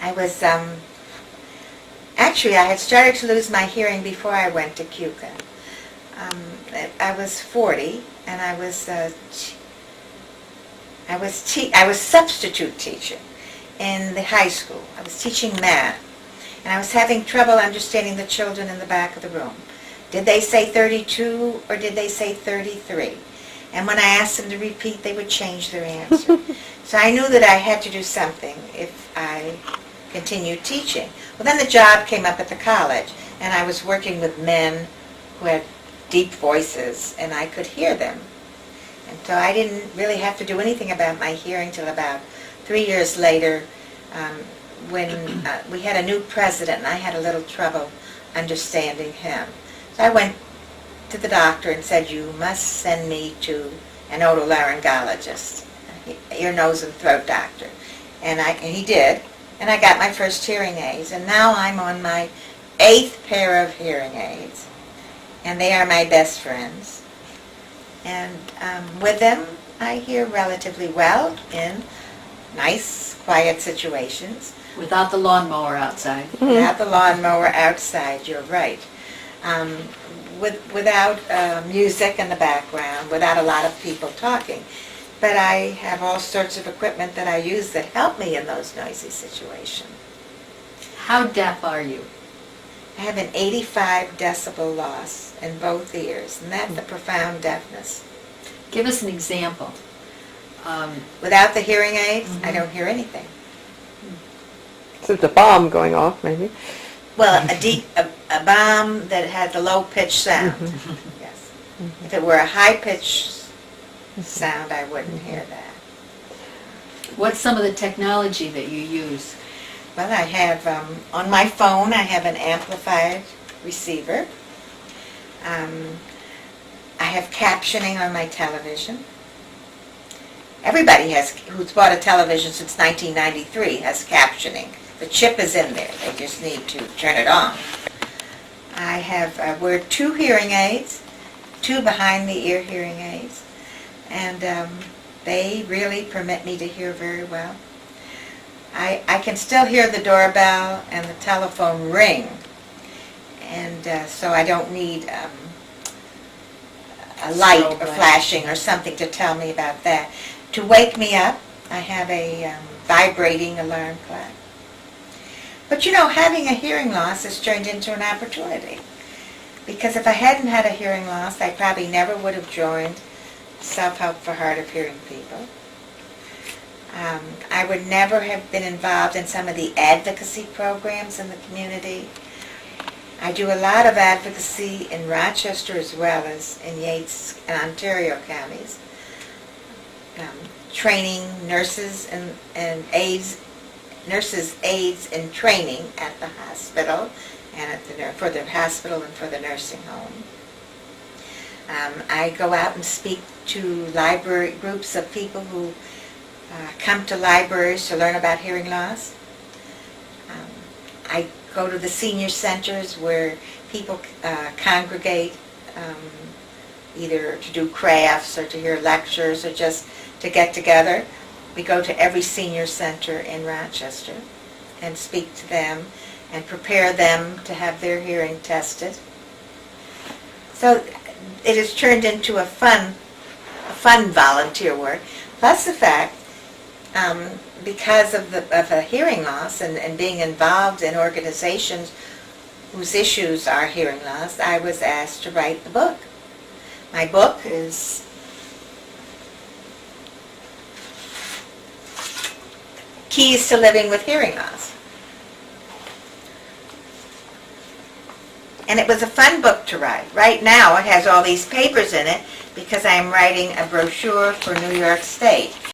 I was, actually I had started to lose my hearing before I went to Keuka. I was 40, and I was substitute teaching in the high school. I was teaching math, and I was having trouble understanding the children in the back of the room. Did they say 32 or did they say 33? And when I asked them to repeat, they would change their answer. So I knew that I had to do something if I continued teaching. Well, then the job came up at the college, and I was working with men who had deep voices, and I could hear them. And so I didn't really have to do anything about my hearing till about 3 years later, when we had a new president, and I had a little trouble understanding him. So I went to the doctor and said, you must send me to an otolaryngologist, ear, nose, and throat doctor. And he did, and I got my first hearing aids. And now I'm on my 8th pair of hearing aids, and they are my best friends. And with them, I hear relatively well in nice, quiet situations. Without the lawnmower outside. Without the lawnmower outside, you're right. Without music in the background, without a lot of people talking. But I have all sorts of equipment that I use that help me in those noisy situations. How deaf are you? I have an 85 decibel loss in both ears, and that's a profound deafness. Give us an example. Without the hearing aids, I don't hear anything. So it's a bomb going off, maybe. Well, a bomb that had the low-pitched sound. Yes. If it were a high-pitched sound, I wouldn't hear that. What's some of the technology that you use? Well, I have, on my phone, I have an amplified receiver. I have captioning on my television. Everybody who's bought a television since 1993 has captioning. The chip is in there. They just need to turn it on. I have, wear 2 hearing aids, 2 behind-the-ear hearing aids, and they really permit me to hear very well. I can still hear the doorbell and the telephone ring, and so I don't need a light or flashing or something to tell me about that. To wake me up, I have a vibrating alarm clock. But you know, having a hearing loss has turned into an opportunity. Because if I hadn't had a hearing loss, I probably never would have joined Self-Help for Hard of Hearing People. I would never have been involved in some of the advocacy programs in the community. I do a lot of advocacy in Rochester as well as in Yates and Ontario counties. Training nurses and aides, in training at the hospital and for the hospital and for the nursing home. I go out and speak to library groups of people who come to libraries to learn about hearing loss. I go to the senior centers where people congregate either to do crafts or to hear lectures or just to get together. We go to every senior center in Rochester and speak to them and prepare them to have their hearing tested. So it has turned into a fun volunteer work. Plus the fact, because of a hearing loss and being involved in organizations whose issues are hearing loss, I was asked to write the book. My book is Keys to Living with Hearing Loss. And it was a fun book to write. Right now it has all these papers in it because I'm writing a brochure for New York State.